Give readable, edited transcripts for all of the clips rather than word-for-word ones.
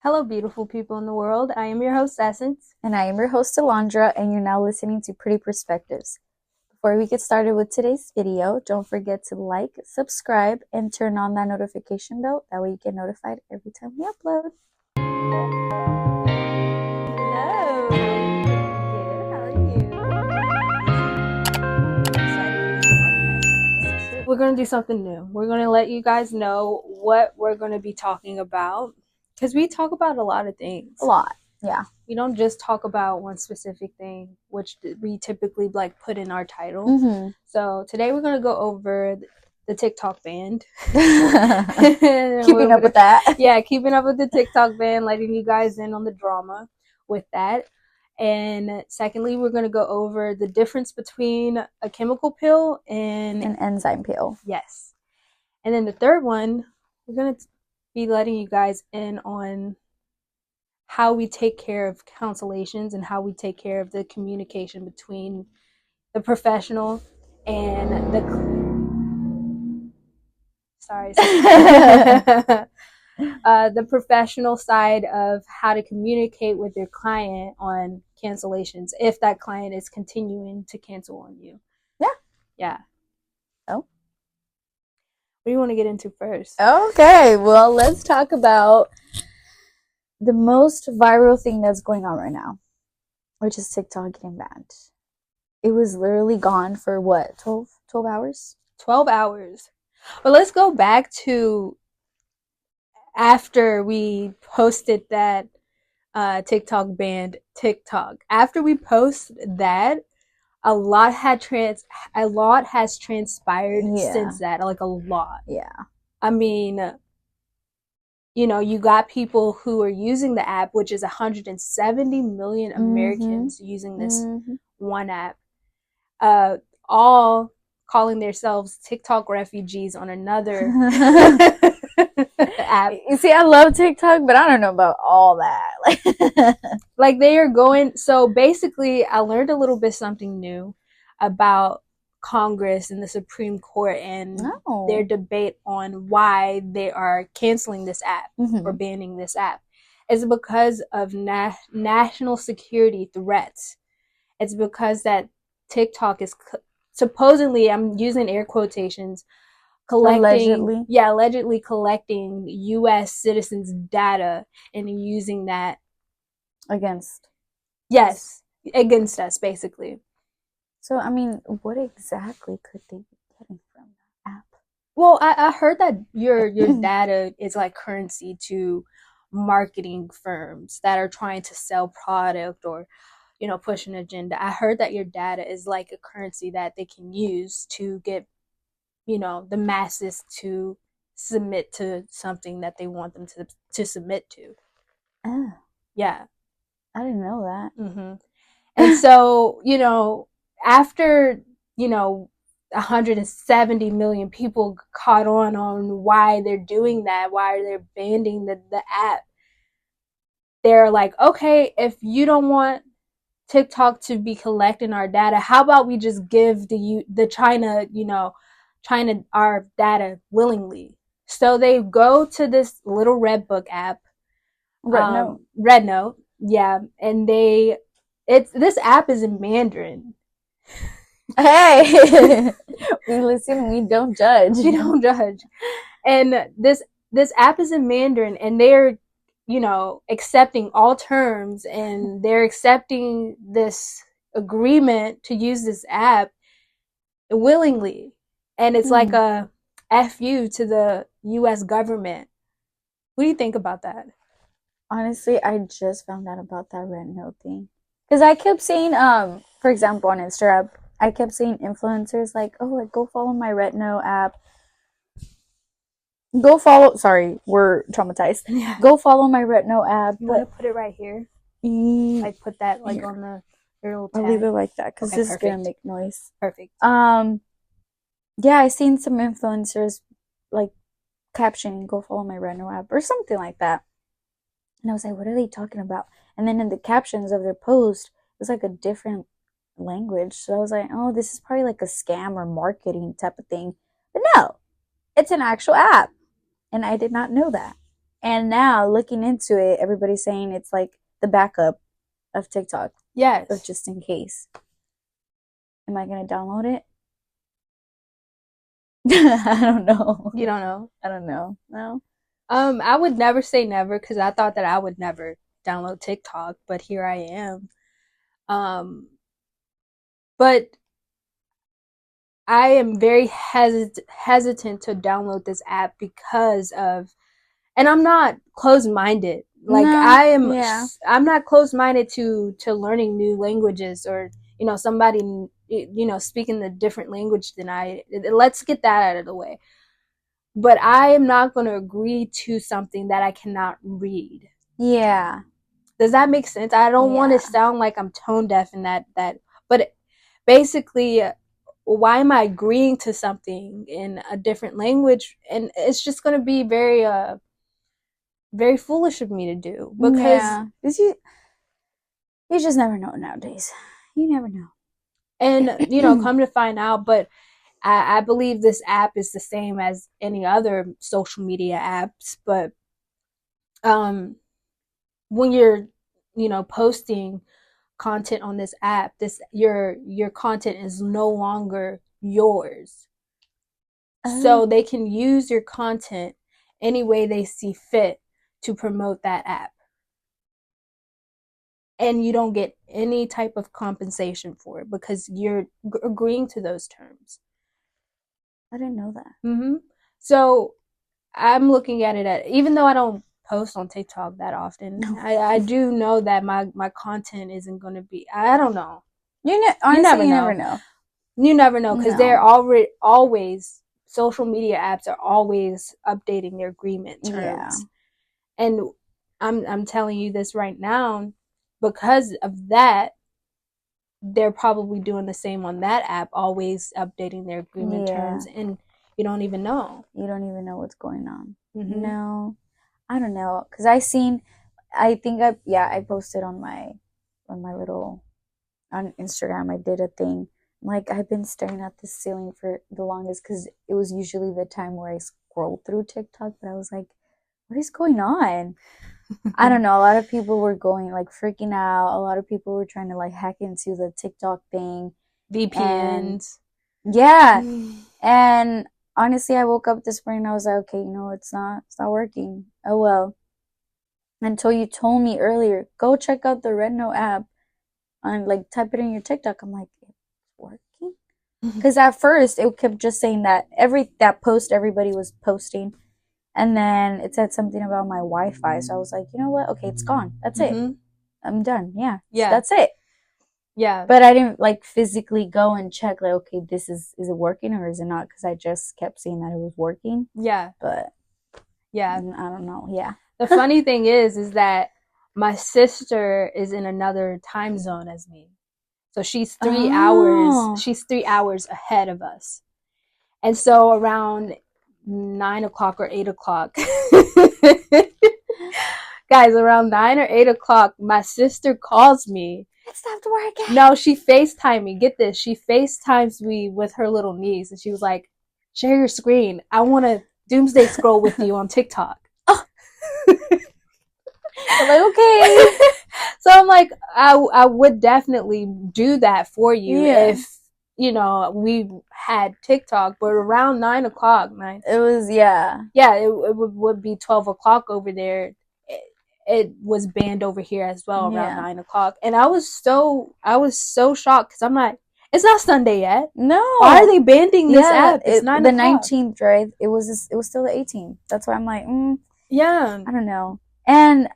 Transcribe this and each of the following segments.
Hello, beautiful people in the world. I am your host, Essence. And I am your host, Alondra, and you're now listening to Pretty Perspectives. Before we get started with today's video, don't forget to like, subscribe, and turn on that notification bell. That way you get notified every time we upload. Hello. Good, how are you? We're going to do something new. We're going to let you guys know what we're going to be talking about because we talk about a lot of things. A lot, yeah. We don't just talk about one specific thing, which we typically put in our title. Mm-hmm. So today we're going to go over the TikTok ban. Keeping up with that. Yeah, keeping up with the TikTok ban, letting you guys in on the drama with that. And secondly, we're going to go over the difference between a chemical pill and an enzyme pill. Yes. And then the third one, we're going to be letting you guys in on how we take care of cancellations and how we take care of the communication between the professional and the professional side of how to communicate with your client on cancellations if that client is continuing to cancel on you. Yeah. Oh. What do you want to get into first? Okay, well, let's talk about the most viral thing that's going on right now, which is TikTok getting banned. It was literally gone for what, 12 hours? 12 hours. But let's go back to after we posted that TikTok banned TikTok. After we posted that, a lot has transpired since that. Like a lot. Yeah. I mean, you got people who are using the app, which is 170 million Americans using this one app, all calling themselves TikTok refugees on another app. You see, I love TikTok, but I don't know about all that. Like they are going. So basically, I learned a little bit something new about Congress and the Supreme Court and their debate on why they are canceling this app or banning this app. It's because of national security threats. It's because that TikTok is supposedly, I'm using air quotations, allegedly collecting U.S. citizens' data and using that against us, basically. So, I mean, what exactly could they be getting from that app? Well, I heard that your data is like currency to marketing firms that are trying to sell product or, push an agenda. I heard that your data is like a currency that they can use to get, the masses to submit to something that they want them to submit to. Oh. Yeah. I didn't know that. Mm-hmm. And so, after, 170 million people caught on why they're doing that, why they're banning the app, they're like, okay, if you don't want TikTok to be collecting our data, how about we just give the China our data willingly? So they go to this little Redbook app, Rednote, yeah, and this app is in Mandarin. Hey, we listen, we don't judge. We don't judge. And this app is in Mandarin, and they're, accepting all terms, and they're accepting this agreement to use this app willingly. And it's like a FU to the U.S. government. What do you think about that? Honestly, I just found out about that Rednote thing. Because I kept seeing, for example, on Instagram, I kept seeing influencers like, oh, like, go follow my Rednote app. Sorry, we're traumatized. Yeah. Go follow my Rednote app. You want to put it right here? Like, put that, like, on the little tag? I'll leave it like that, because this is going to make noise. Perfect. Yeah, I seen some influencers, like, captioning, go follow my Rednote app, or something like that. And I was like, what are they talking about? And then in the captions of their post, it was like a different language. So I was like, oh, this is probably like a scam or marketing type of thing. But no, it's an actual app. And I did not know that. And now looking into it, everybody's saying it's like the backup of TikTok. Yes. But just in case. Am I going to download it? I don't know. You don't know? I don't know. No. I would never say never because I thought that I would never download TikTok, but here I am. But I am very hesitant to download this app because of, and I'm not closed-minded. Like no, I'm not closed-minded to learning new languages or, somebody, speaking a different language than I. Let's get that out of the way. But I am not going to agree to something that I cannot read. Yeah. Does that make sense? I don't want to sound like I'm tone deaf in that, but basically, why am I agreeing to something in a different language? And it's just going to be very, very foolish of me to do because you just never know nowadays. You never know. And, come to find out, but I believe this app is the same as any other social media apps, but when you're, posting content on this app, your content is no longer yours. So they can use your content any way they see fit to promote that app. And you don't get any type of compensation for it because you're agreeing to those terms. I didn't know that. Mm-hmm. So I'm looking at it even though I don't post on TikTok that often, I do know that my content isn't going to be, I don't know. Honestly, you never know. You never know because they're always, social media apps are always updating their agreement terms. Yeah. And I'm telling you this right now, because of that, they're probably doing the same on that app, always updating their agreement terms, and you don't even know. You don't even know what's going on. Mm-hmm. No, I don't know, because I posted on my little, on Instagram, I did a thing. Like, I've been staring at the ceiling for the longest because it was usually the time where I scrolled through TikTok, but I was like, what is going on? I don't know. A lot of people were going, like, freaking out. A lot of people were trying to, like, hack into the TikTok thing. VPNs. And honestly, I woke up this morning and I was like, okay, it's not working. Oh, well. Until you told me earlier, go check out the Rednote app and, like, type it in your TikTok. I'm like, it's working? Because at first, it kept just saying that that post everybody was posting. And then it said something about my Wi-Fi. So I was like, you know what? Okay, it's gone. That's it. I'm done. Yeah. That's it. Yeah. But I didn't, like, physically go and check, like, okay, is it working or is it not? Because I just kept seeing that it was working. Yeah. But yeah, I don't know. Yeah. The funny thing is that my sister is in another time zone as me. So she's 3 hours. She's 3 hours ahead of us. And so around 9 o'clock or 8 o'clock, guys, around 9 or 8 o'clock, my sister calls me. It stopped working. No, she FaceTimed me. Get this. She FaceTimes me with her little niece. And she was like, share your screen. I want to doomsday scroll with you on TikTok. I'm like, okay. So I'm like, I would definitely do that for you if, we had TikTok. But around 9 o'clock, it was, it would be 12 o'clock over there. It was banned over here as well around 9 o'clock. And I was so shocked because I'm like, it's not Sunday yet. No. Why are they banning this app? It's 9 the o'clock. 19th, right? It was still the 18th. That's why I'm like, yeah. I don't know. And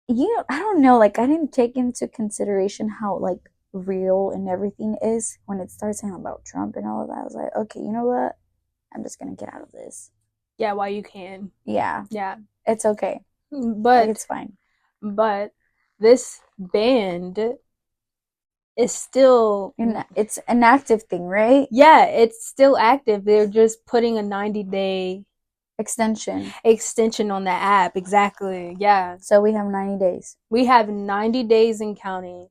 I don't know, like, I didn't take into consideration how, like, real and everything is when it starts saying about Trump and all of that. I was like, okay, you know what? I'm just gonna get out of this. Yeah, while you can. Yeah. Yeah. It's okay. But like, it's fine. But this band is still... It's an active thing, right? Yeah, it's still active. They're just putting a 90-day... extension on the app. Exactly. Yeah. So we have 90 days. We have 90 days and counting.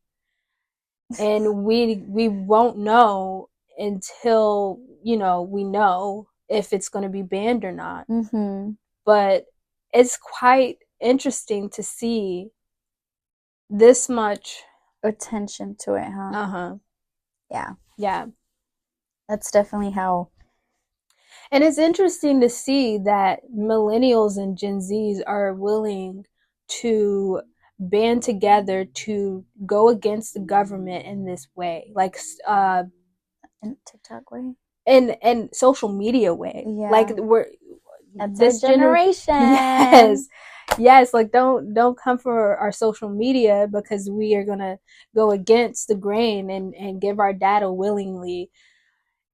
And we won't know until, we know if it's going to be banned or not. Mm-hmm. But it's quite interesting to see this much attention to it, huh? Uh-huh. Yeah. Yeah. That's definitely how. And it's interesting to see that millennials and Gen Zs are willing to band together to go against the government in this way, like in TikTok way, and social media way. Yeah. Like we're that's this generation. Yes, like don't come for our social media because we are gonna go against the grain and give our data willingly.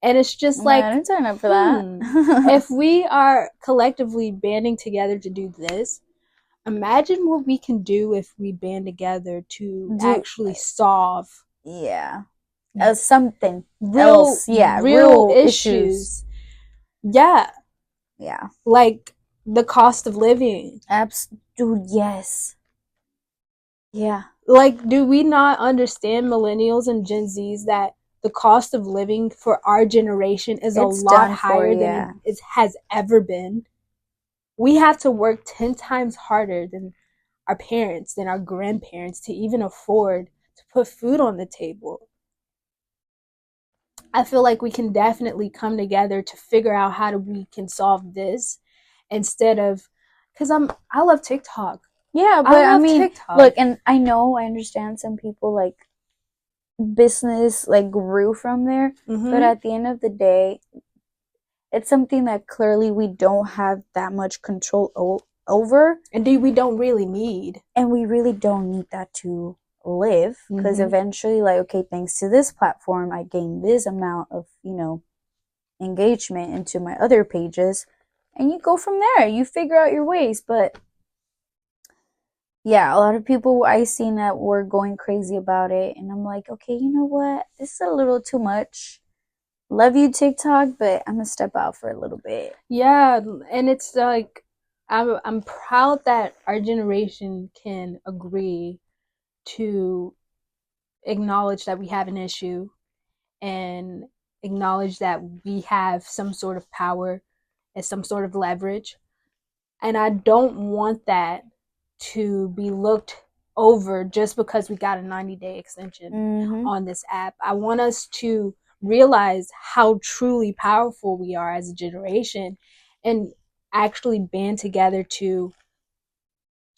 And it's just like, I didn't sign up for that. If we are collectively banding together to do this, imagine what we can do if we band together to actually solve something else. Yeah, real issues. Yeah. Yeah. Like the cost of living. Dude, yes. Yeah. Like, do we not understand, millennials and Gen Zs, that the cost of living for our generation is a lot higher than it has ever been? We have to work 10 times harder than our parents, than our grandparents, to even afford to put food on the table. I feel like we can definitely come together to figure out how we can solve this instead of, because I love TikTok. Yeah, but I mean, TikTok. Look, and I understand some people like business like grew from there, but at the end of the day, it's something that clearly we don't have that much control over, and we don't really need, and we really don't need that to live, because eventually, like, okay, thanks to this platform, I gain this amount of engagement into my other pages, and you go from there. You figure out your ways, but yeah, a lot of people I seen that were going crazy about it, and I'm like, okay, you know what? This is a little too much. Love you, TikTok, but I'm gonna step out for a little bit. Yeah, and it's like I'm proud that our generation can agree to acknowledge that we have an issue and acknowledge that we have some sort of power and some sort of leverage. And I don't want that to be looked over just because we got a 90-day extension on this app. I want us to realize how truly powerful we are as a generation and actually band together to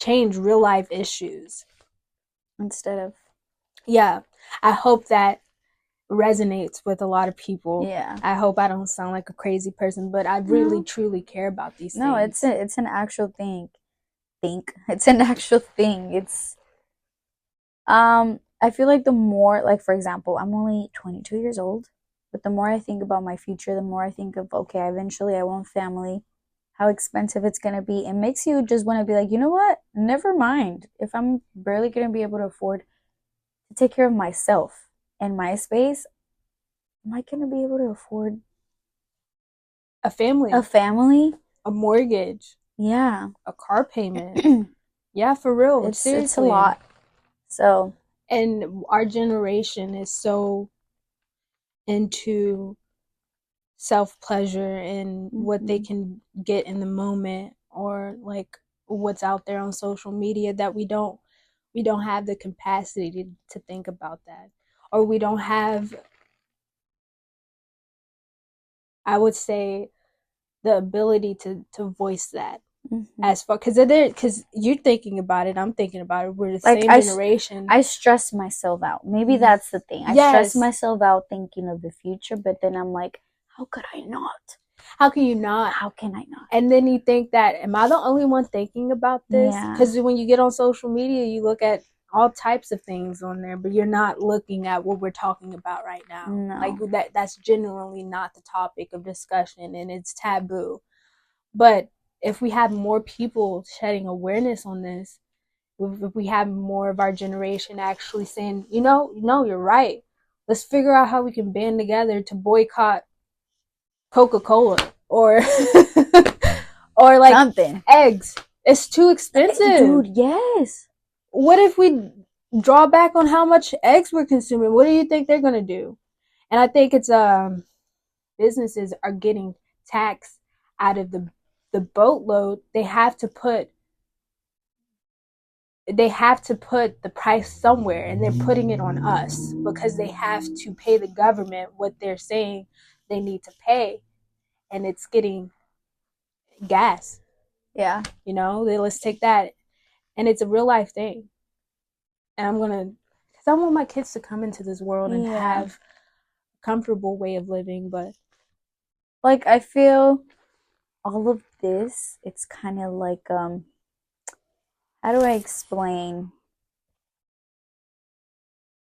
change real life issues instead of. Yeah, I hope that resonates with a lot of people. Yeah, I hope I don't sound like a crazy person, but I really truly care about these things. No, it's an actual thing. It's an actual thing. It's I feel like the more, like, for example, I'm only 22 years old, but the more I think about my future, the more I think of, okay, eventually I want family, how expensive it's going to be. It makes you just want to be like, you know what? Never mind. If I'm barely going to be able to afford to take care of myself and my space, am I going to be able to afford a family, a mortgage, a car payment? Yeah, for real. Seriously. It's a lot. So, and our generation is so into self-pleasure and what they can get in the moment, or like what's out there on social media, that we don't have the capacity to think about that, or we don't have, I would say, the ability to voice that. As far, because you're thinking about it, I'm thinking about it, we're the same generation. I stress myself out. Maybe that's the thing. I stress myself out thinking of the future, but then I'm like, how could I not? How can you not? How can I not? And then you think that, am I the only one thinking about this? Because when you get on social media, you look at all types of things on there, but you're not looking at what we're talking about right now. No. Like that's generally not the topic of discussion, and it's taboo. But if we have more people shedding awareness on this, if we have more of our generation actually saying, no, you're right, let's figure out how we can band together to boycott Coca-Cola or or like something. Eggs. It's too expensive. Dude, yes. What if we draw back on how much eggs we're consuming? What do you think they're gonna do? And I think it's businesses are getting taxed out of the the boatload, they have to put the price somewhere, and they're putting it on us because they have to pay the government what they're saying they need to pay, and it's getting gas. Yeah. You know, let's take that, and it's a real life thing. And because I want my kids to come into this world and have a comfortable way of living, but like I feel all of this, it's kind of like how do I explain?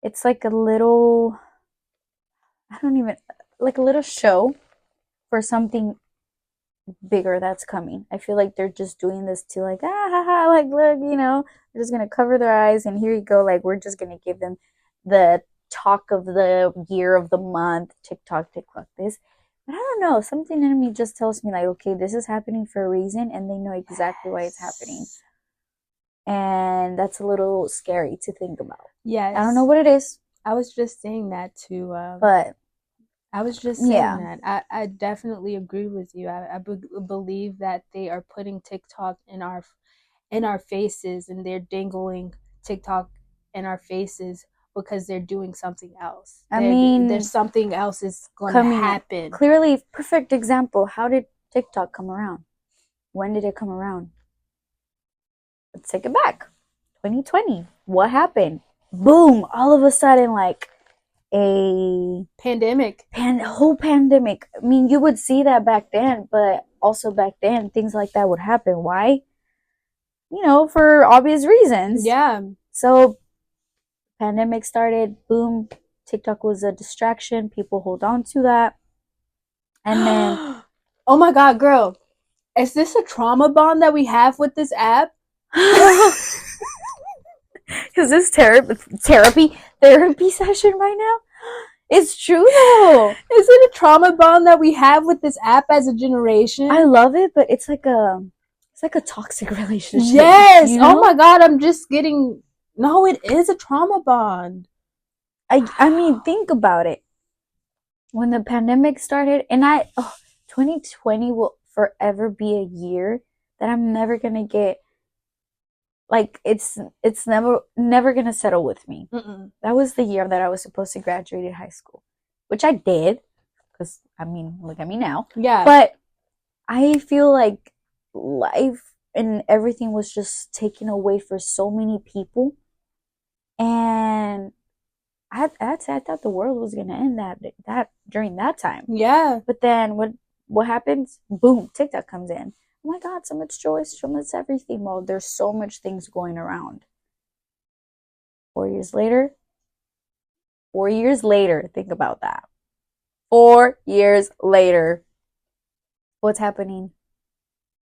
It's like a little, like a little show for something bigger that's coming. I feel like they're just doing this to like, like, look, you know, they're just going to cover their eyes and here you go. Like, we're just going to give them the talk of the year, of the month, TikTok this. But I don't know, something in me just tells me like, okay, this is happening for a reason and they know exactly why it's happening. And that's a little scary to think about. Yes. I don't know what it is. I was just saying that too. But I was just saying that. I definitely agree with you. I believe that they are putting TikTok in our faces, and they're dangling TikTok in our faces because they're doing something else. I mean, there's something else is going to happen. Clearly, perfect example. How did TikTok come around? When did it come around? Let's take it back. 2020. What happened? Boom! All of a sudden, like a pandemic. Whole pandemic. I mean, you would see that back then, but also back then, things like that would happen. Why? You know, for obvious reasons. Yeah. So, pandemic started. Boom. TikTok was a distraction. People hold on to that. And then... oh my God, girl. Is this a trauma bond that we have with this app? Is this therapy session right now? It's true though. Is it a trauma bond that we have with this app as a generation? I love it, but it's like a toxic relationship. Yes. You know? Oh my God, I'm just getting... No, it is a trauma bond. I mean, think about it. When the pandemic started, and 2020 will forever be a year that I'm never gonna get. Like, it's never gonna settle with me. That was the year that I was supposed to graduate high school, which I did, because I mean, look at me now. Yeah. But I feel like life and everything was just taken away for so many people, and I thought the world was gonna end that during that time. Yeah. But then what happens? Boom! TikTok comes in. Oh my God, so much choice, so much everything. Well, there's so much things going around. 4 years later, think about that. 4 years later, what's happening?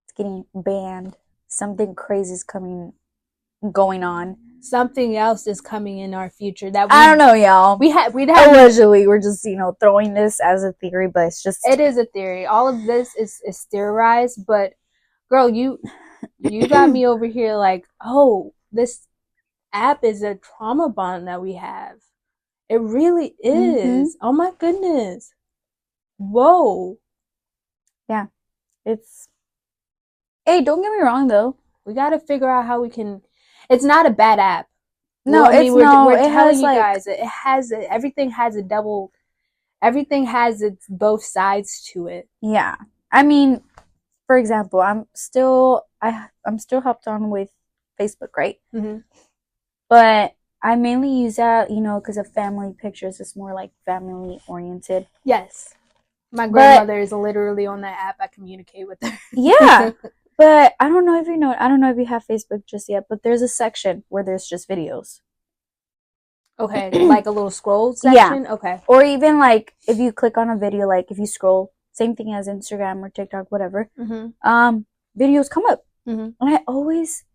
It's getting banned. Something crazy is going on. Something else is coming in our future I don't know, y'all. We'd have allegedly, we're just, throwing this as a theory, but it is a theory. All of this is theorized, but girl, you got me over here like, oh, this app is a trauma bond that we have. It really is. Oh my goodness. Whoa. Yeah. Hey, don't get me wrong though. We got to figure out how we can. It's not a bad app. No, we're telling you guys, everything has its both sides to it. Yeah. I mean, for example, I'm still hopped on with Facebook, right? But I mainly use that, because of family pictures. It's more like family oriented. Yes. My grandmother is literally on that app. I communicate with her. Yeah. But I don't know if you have Facebook just yet, but there's a section where there's just videos. Okay. Like a little scroll section? Yeah. Okay. Or even like if you click on a video, like if you scroll, same thing as Instagram or TikTok, whatever, videos come up. And I always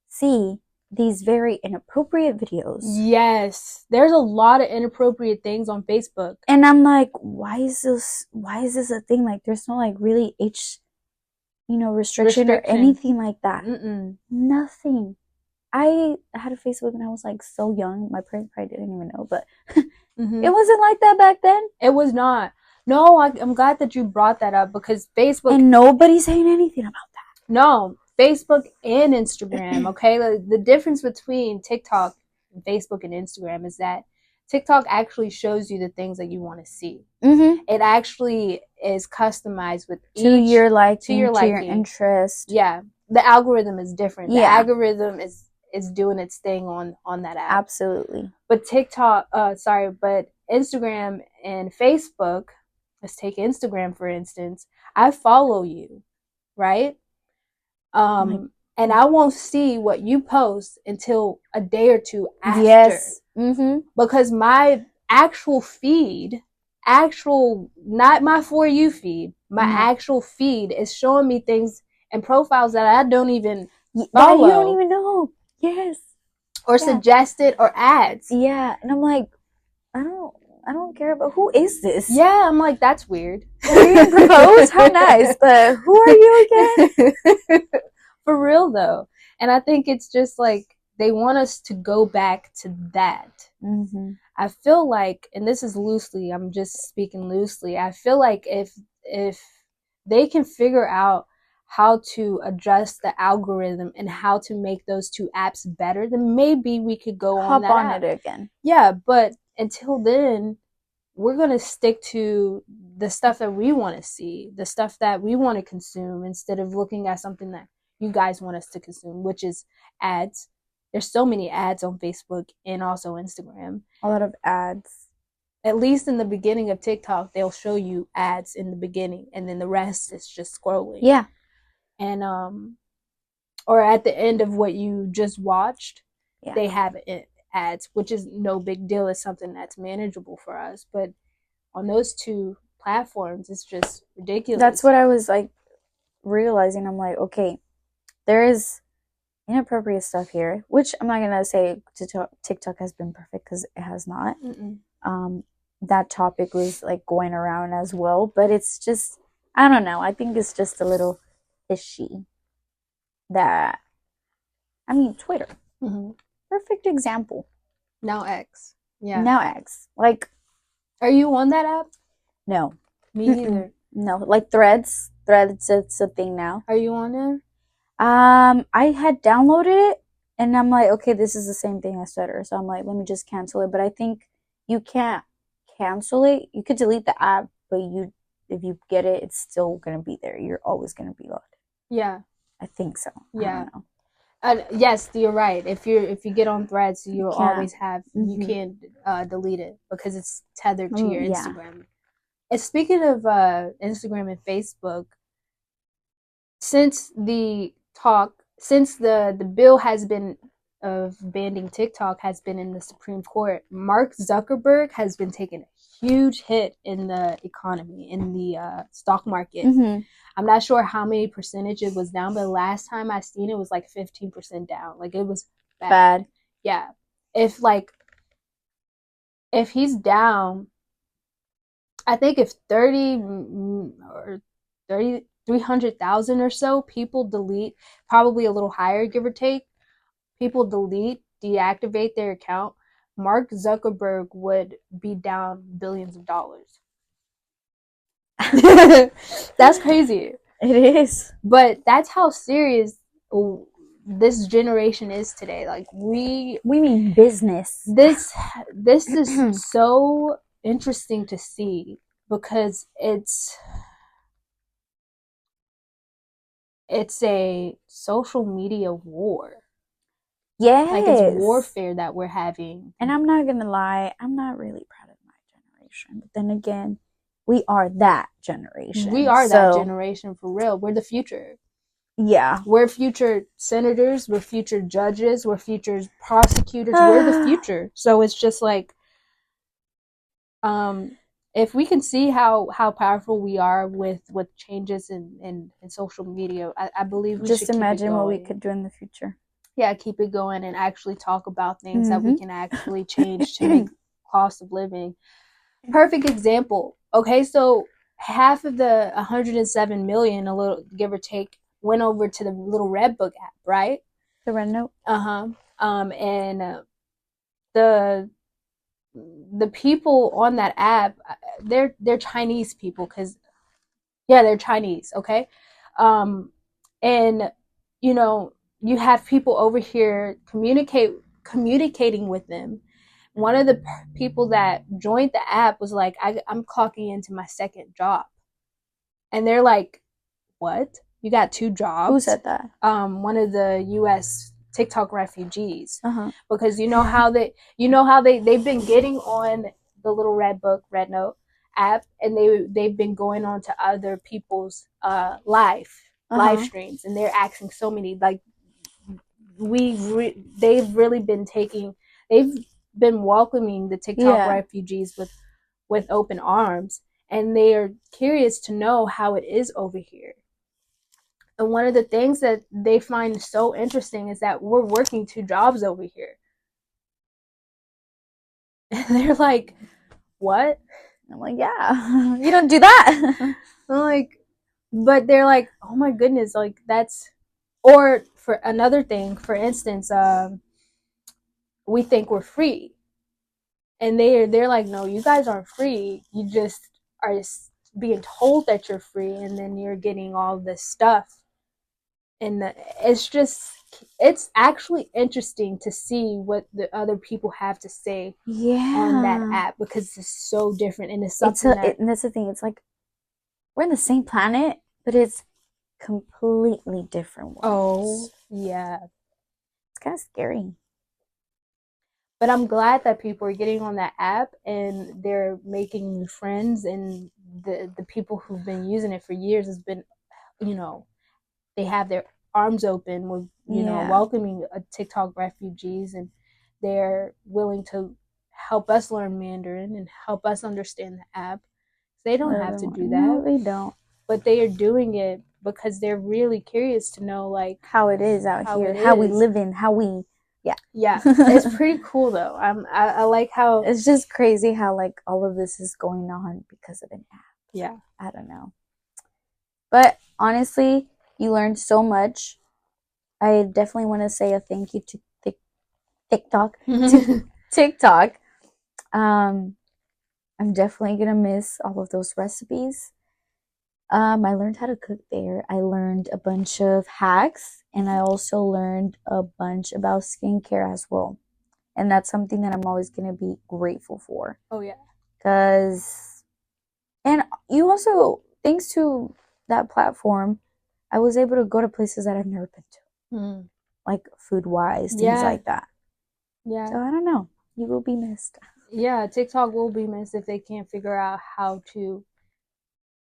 see these very inappropriate videos. Yes. There's a lot of inappropriate things on Facebook. And I'm like, why is this a thing? Like, there's no like really restriction or anything like that. Nothing. I had a Facebook when I was like so young. My parents probably didn't even know, but it wasn't like that back then. It was not. No, I'm glad that you brought that up because Facebook... And nobody's saying anything about that. No, Facebook and Instagram. Okay, the difference between TikTok, and Facebook, and Instagram is that TikTok actually shows you the things that you want to see. Mm-hmm. It actually is customized with to your liking, to your interest. Yeah, the algorithm is different. The algorithm is doing its thing on that app. Absolutely. But but Instagram and Facebook, let's take Instagram for instance. I follow you, right? And I won't see what you post until a day or two after. Yes. Mm-hmm. Because my actual feed, not my For You feed, my actual feed is showing me things and profiles that I don't even follow. You don't even know. Yes. Or suggested or ads. Yeah. And I'm like, I don't care about who is this? Yeah, I'm like, that's weird. Are you gonna propose? How nice, but who are you again? For real though. And I think it's just like they want us to go back to that. Mm-hmm. I feel like, and this is loosely, I'm just speaking loosely, I feel like if they can figure out how to adjust the algorithm and how to make those two apps better, then maybe we could go hop on it again. Yeah, but until then, we're going to stick to the stuff that we want to see, the stuff that we want to consume, instead of looking at something that you guys want us to consume, which is ads. There's so many ads on Facebook and also Instagram. A lot of ads. At least in the beginning of TikTok, they'll show you ads in the beginning, and then the rest is just scrolling. Yeah. And or at the end of what you just watched, they have ads, which is no big deal. It's something that's manageable for us. But on those two platforms, it's just ridiculous. That's what I was like realizing. I'm like, okay, there is inappropriate stuff here, which I'm not gonna say TikTok has been perfect, because it has not. That topic was like going around as well, but it's just, I don't know, I think it's just a little fishy. That, I mean, Twitter, perfect example. Now X. Yeah, now X. Like, are you on that app? No, me neither. No, like Threads, it's a thing now. Are you on there? I had downloaded it, and I'm like, okay, this is the same thing as Twitter, so I'm like, let me just cancel it. But I think you can't cancel it. You could delete the app, but if you get it, it's still gonna be there. You're always gonna be logged. Yeah, I think so. Yeah. I don't know. Yes, you're right. If you get on Threads, you'll always have. You can't delete it because it's tethered to your Instagram. And speaking of Instagram and Facebook, since the bill has been of banning TikTok has been in the Supreme Court, Mark Zuckerberg has been taking a huge hit in the economy, in the stock market. I'm not sure how many percentage it was down, but last time I seen it was like 15% down. Like, it was bad. Yeah. If he's down, I think if 300,000 or so people delete, probably a little higher, give or take, people deactivate their account, Mark Zuckerberg would be down billions of dollars. That's crazy. It is. But that's how serious this generation is today. Like, we mean business. This is so interesting to see, because it's a social media war. Yes. Like, it's warfare that we're having. And I'm not gonna lie, I'm not really proud of my generation. But then again, we are that generation. We are that generation, for real. We're the future. Yeah. We're future senators, we're future judges, we're future prosecutors, we're the future. So it's just like, if we can see how powerful we are with changes in social media, I believe we just should imagine what we could do in the future. Yeah, keep it going and actually talk about things that we can actually change to make cost of living. Perfect example. Okay, so half of the 107 million, a little give or take, went over to the little Redbook app, right? The Red Note. And the people on that app, they're Chinese people, because they're Chinese. Okay, And, you know, you have people over here communicating with them. One of the people that joined the app was like, I'm clocking into my second job. And they're like, what? You got 2 jobs? Who said that? One of the U.S. TikTok refugees. Because you know how they've been getting on the little Red Note app, and they've been going on to other people's live streams, and they're asking so many, like, they've really been welcoming the TikTok refugees with open arms, and they are curious to know how it is over here. And one of the things that they find so interesting is that we're working 2 jobs over here. And they're like, what? I'm like, yeah, you don't do that. I'm like, but they're like, oh my goodness, like that's, or for another thing, for instance, we think we're free. And they're like, no, you guys aren't free. You just are being told that you're free, and then you're getting all this stuff. And it's actually interesting to see what the other people have to say on that app, because it's so different, and it's something and that's the thing. It's like we're in the same planet, but it's completely different worlds. Oh, yeah. It's kind of scary. But I'm glad that people are getting on that app and they're making new friends, and the people who've been using it for years has been, you know, they have their arms open with, you know, welcoming TikTok refugees, and they're willing to help us learn Mandarin and help us understand the app. They don't have to do that. No, they don't. But they are doing it because they're really curious to know, like, how it is out here, how we live in, how we, yeah. It's pretty cool though. I like how it's just crazy how like all of this is going on because of an app. Yeah, I don't know, but honestly, you learned so much. I definitely want to say a thank you to TikTok. TikTok. I'm definitely gonna miss all of those recipes. I learned how to cook there. I learned a bunch of hacks, and I also learned a bunch about skincare as well. And that's something that I'm always gonna be grateful for. Oh yeah. And you also, thanks to that platform, I was able to go to places that I've never been to. Like food-wise, things like that. Yeah. So I don't know. You will be missed. Yeah, TikTok will be missed if they can't figure out how to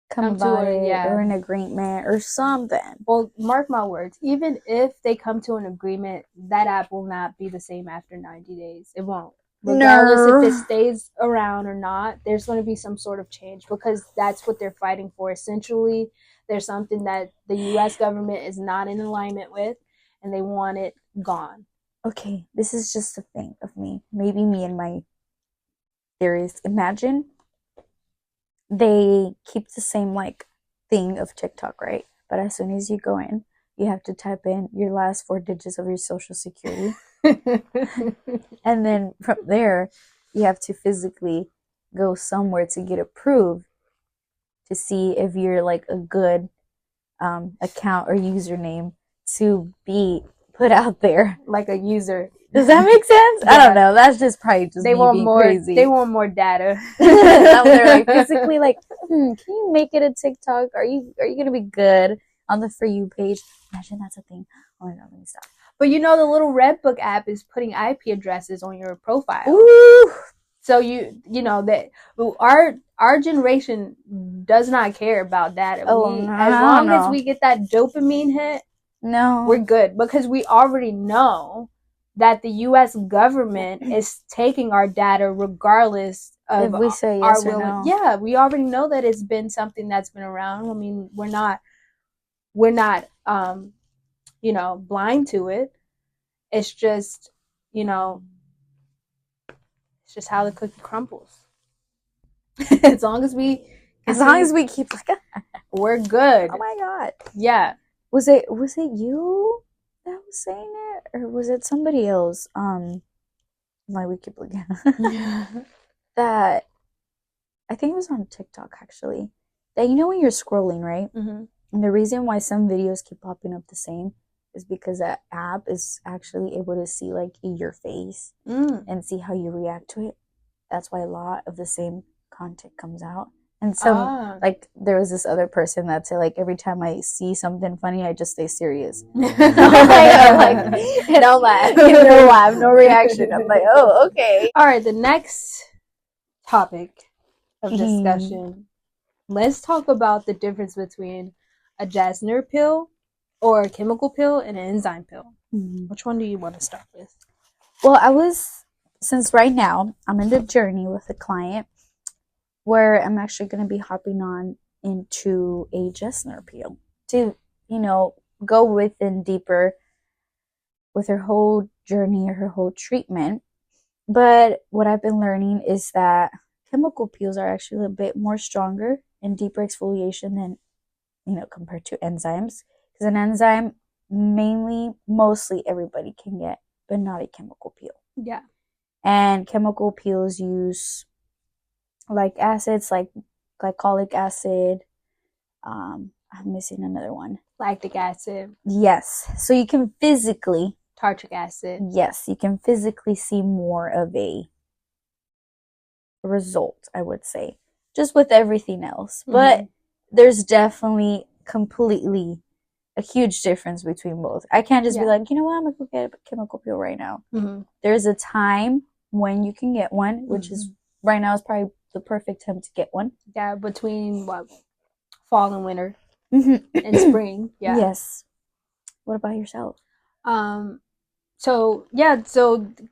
come to it, or an agreement or something. Well, mark my words, even if they come to an agreement, that app will not be the same after 90 days. It won't. Regardless if it stays around or not, there's going to be some sort of change, because that's what they're fighting for. Essentially, there's something that the U.S. government is not in alignment with, and they want it gone. Okay, this is just a thing of me. Maybe me and my theories. Imagine they keep the same like thing of TikTok, right? But as soon as you go in, you have to type in your last 4 digits of your social security. And then from there, you have to physically go somewhere to get approved to see if you're like a good account or username to be put out there. Like a user. Does that make sense? Yeah. I don't know. That's just probably just they me want being more, crazy. They want more data. They're like physically like, can you make it a TikTok? Are you gonna be good on the For You page? Imagine that's a thing. Oh my god, let me stop. But you know, the little Redbook app is putting IP addresses on your profile. Ooh. So you know that our generation does not care about that. As long as we get that dopamine hit, we're good, because we already know that the U.S. government is taking our data regardless of if we say yes or no. Yeah, we already know that it's been something that's been around. I mean, we're not you know, blind to it. It's just, you know, it's just how the cookie crumbles. as long as we keep like we're good. Oh my god. Yeah. Was it you that was saying it, or was it somebody else? Like we keep looking. That I think it was on TikTok actually. That, you know, when you're scrolling, right? Mm-hmm. And the reason why some videos keep popping up the same is because that app is actually able to see like your face and see how you react to it. That's why a lot of the same content comes out. And some like there was this other person that said like every time I see something funny, I just stay serious. I'm like, no laugh, no reaction. I'm like, oh, okay. All right, the next topic of discussion. Let's talk about the difference between a Jasner pill or a chemical pill and an enzyme pill. Which one do you want to start with? Well, since right now I'm in the journey with a client where I'm actually going to be hopping on into a Jasner pill to, go within deeper with her whole journey or her whole treatment. But what I've been learning is that chemical peels are actually a bit more stronger and deeper exfoliation than, compared to enzymes. Because an enzyme, mostly everybody can get, but not a chemical peel. Yeah. And chemical peels use like acids, like glycolic acid. I'm missing another one. Lactic acid. Yes. So you can physically. Tartric acid. Yes, you can physically see more of a result, I would say, just with everything else. But there's definitely completely a huge difference between both. I can't just be like, you know what, I'm gonna go get a chemical peel right now. There's a time when you can get one, which is right now is probably the perfect time to get one. Yeah, between fall and winter and spring. Yeah. Yes. What about yourself? So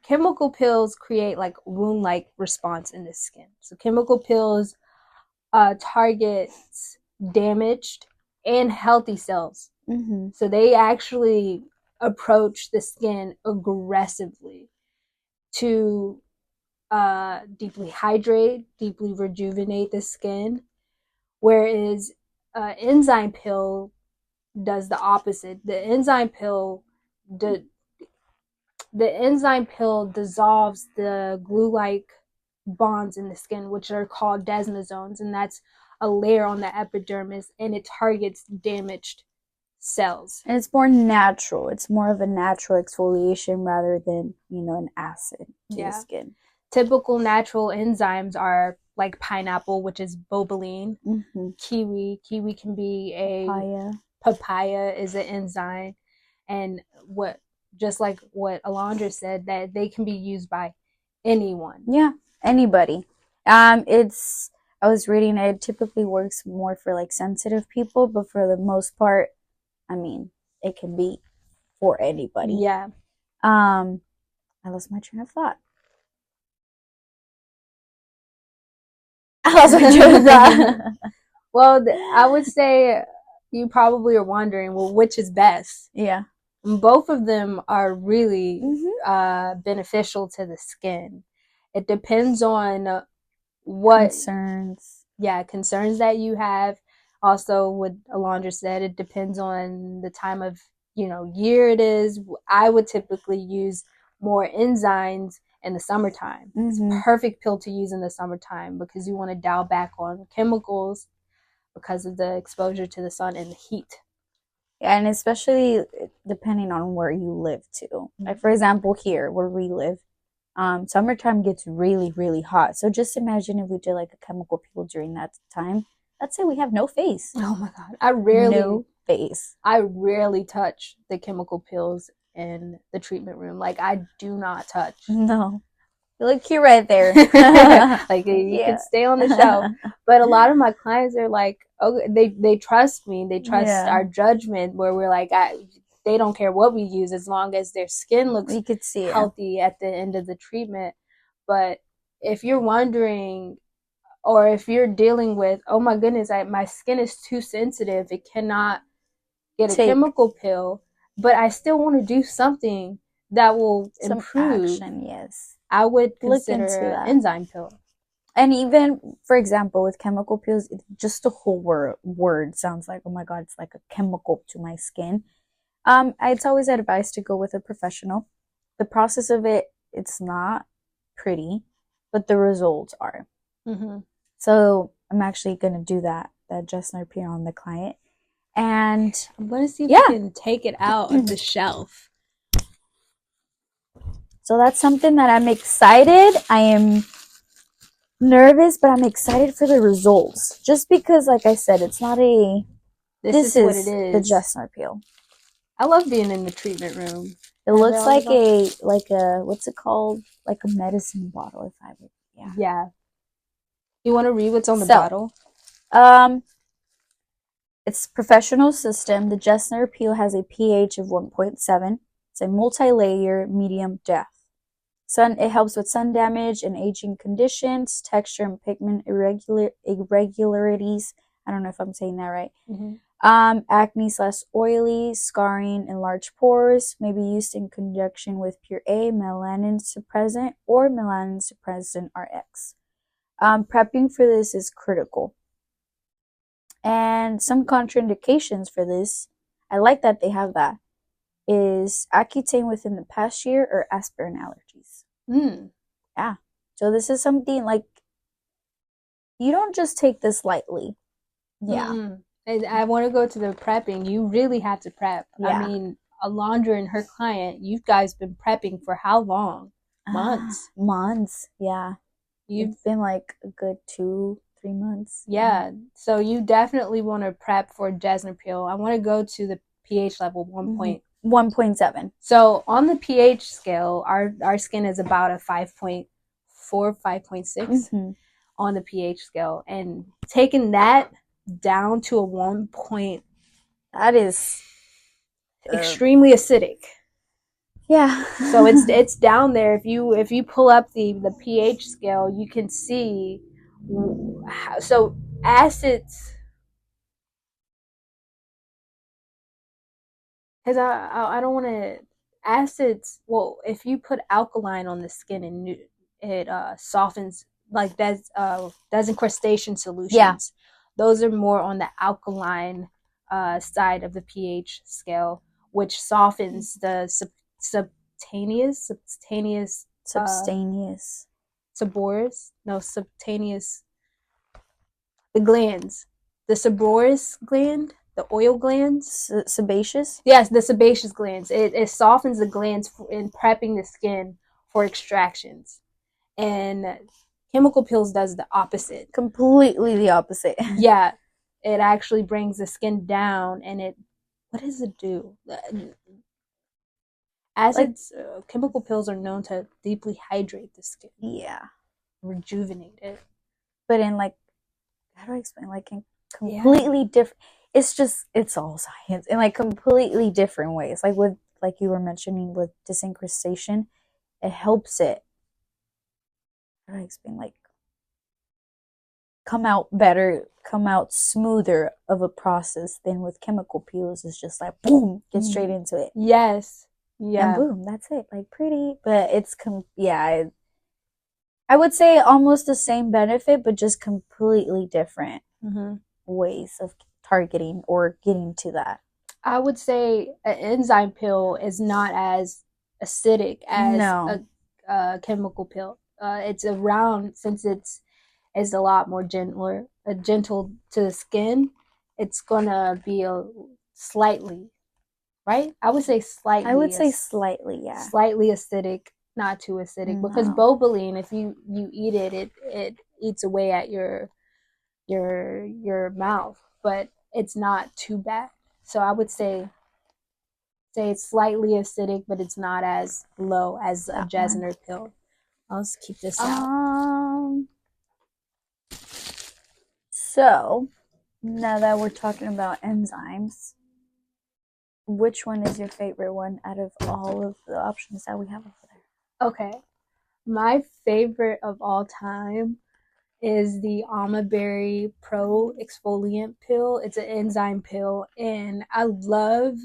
chemical pills create like wound-like response in the skin. So chemical pills targets damaged and healthy cells. So they actually approach the skin aggressively to deeply hydrate, deeply rejuvenate the skin, whereas enzyme pill does the opposite. The enzyme pill dissolves the glue-like bonds in the skin, which are called desmosomes, and that's a layer on the epidermis, and it targets damaged cells. And it's more natural. It's more of a natural exfoliation rather than, an acid to the skin. Typical natural enzymes are like pineapple, which is botulinum, kiwi can be papaya is an enzyme, and just like what Alondra said, that they can be used by anyone. Yeah, anybody. I was reading it typically works more for like sensitive people, but for the most part, I mean, it can be for anybody. Yeah. I lost my train of thought. Well, I would say you probably are wondering, well, which is best? Yeah. Both of them are really beneficial to the skin. It depends on what concerns that you have. Also, what Alondra said, it depends on the time of year it is. I would typically use more enzymes in the summertime. It's a perfect pill to use in the summertime because you want to dial back on chemicals because of the exposure to the sun and the heat. Yeah, and especially depending on where you live too. Like for example, here where we live, summertime gets really, really hot. So just imagine if we did like a chemical peel during that time. Let's say we have no face. Oh my God. I rarely touch the chemical pills in the treatment room. Like I do not touch. No. You look cute right there. Like you can stay on the shelf. But a lot of my clients are like, okay, they trust me. They trust our judgment where we're like, they don't care what we use as long as their skin looks healthy at the end of the treatment. But if you're wondering, or if you're dealing with, oh my goodness, my skin is too sensitive, it cannot get a chemical pill, but I still want to do something that will improve. Action, yes. I would consider an enzyme pill. And even, for example, with chemical peels, just the whole word sounds like, oh my God, it's like a chemical to my skin. It's always advised to go with a professional. The process of it's not pretty, but the results are. So I'm actually going to do that Jasner peel on the client. And I'm going to see if I can take it out of the shelf. So that's something that I'm excited. I am nervous, but I'm excited for the results. Just because, like I said, it's not a... This is what it is. The Jessner peel. I love being in the treatment room. It looks like a what's it called? Like a medicine bottle, if I would. Yeah. Yeah. You want to read what's on the bottle? It's professional system. The Jessner peel has a pH of 1.7. It's a multi-layer medium depth. It helps with sun damage and aging conditions, texture and pigment irregularities. I don't know if I'm saying that right. Mm-hmm. Acne/oily, scarring, and large pores may be used in conjunction with Pure A, melanin suppressant, or melanin suppressant RX. Prepping for this is critical. And some contraindications for this, I like that they have that, is Accutane within the past year or aspirin allergies. Yeah. So this is something like, you don't just take this lightly. Yeah. Mm-hmm. And I want to go to the prepping. You really have to prep. Yeah. I mean, Alondra and her client, you guys been prepping for how long? Months. Months, yeah. You've been like a good 2-3 months. Yeah. So you definitely want to prep for Jessner peel. I want to go to the pH level 1.7. So on the pH scale, our skin is about a 5.4, 5.6 on the pH scale. And taking that down to a 1 point, that is extremely acidic. Yeah. So it's down there. If you pull up the pH scale, you can see how, so acids, because I don't want to, acids, well, if you put alkaline on the skin and it softens, like desincrustation solutions. Yeah. Those are more on the alkaline side of the pH scale, which softens the subcutaneous the glands, the seborrhous gland, the oil glands, sebaceous. Yes, the sebaceous glands. It softens the glands in prepping the skin for extractions, and chemical peels does the opposite. Completely the opposite. Yeah, it actually brings the skin down, and what does it do? Acids, chemical peels are known to deeply hydrate the skin. Yeah. Rejuvenate it. But in how do I explain? Like in completely different, it's all science in like completely different ways. Like you were mentioning with disincrustation, it helps it, how do I explain, like come out better, come out smoother of a process than with chemical peels. It's just like boom, get straight into it. Yes. Yeah. And boom, that's it. Like pretty, but it's I would say almost the same benefit, but just completely different ways of targeting or getting to that. I would say an enzyme pill is not as acidic as a chemical pill. It's around, since it's a lot more gentle to the skin. It's gonna be slightly, right? I would say slightly. I would say slightly, yeah. Slightly acidic, not too acidic. No. Because botulinum, if you eat it, it eats away at your mouth, but it's not too bad. So I would say it's slightly acidic, but it's not as low as a Jessner pill. I'll just keep this out. So now that we're talking about enzymes, which one is your favorite one out of all of the options that we have over there? Okay. My favorite of all time is the Alma Berry Pro Exfoliant Pill. It's an enzyme pill, and I love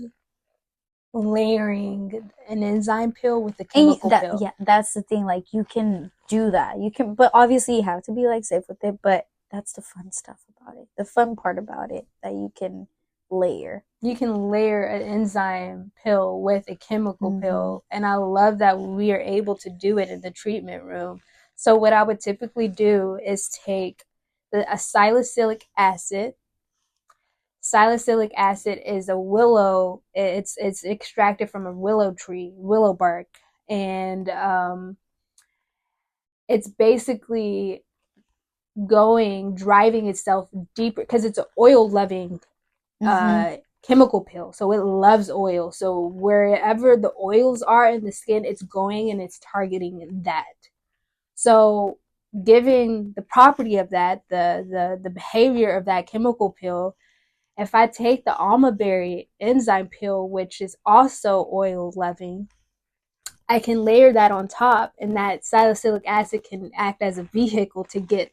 layering an enzyme pill with a chemical pill. Yeah, that's the thing. Like, you can do that. You can, but obviously you have to be like safe with it. But that's the fun stuff about it. The fun part about it, that you can layer. You can layer an enzyme pill with a chemical pill, and I love that we are able to do it in the treatment room. So what I would typically do is take a salicylic acid, Salicylic acid is a willow. It's extracted from a willow tree, willow bark, and it's basically driving itself deeper because it's an oil loving chemical pill. So it loves oil. So wherever the oils are in the skin, it's going and it's targeting that. So given the property of that, the behavior of that chemical pill, if I take the alma berry enzyme pill, which is also oil loving, I can layer that on top, and that salicylic acid can act as a vehicle to get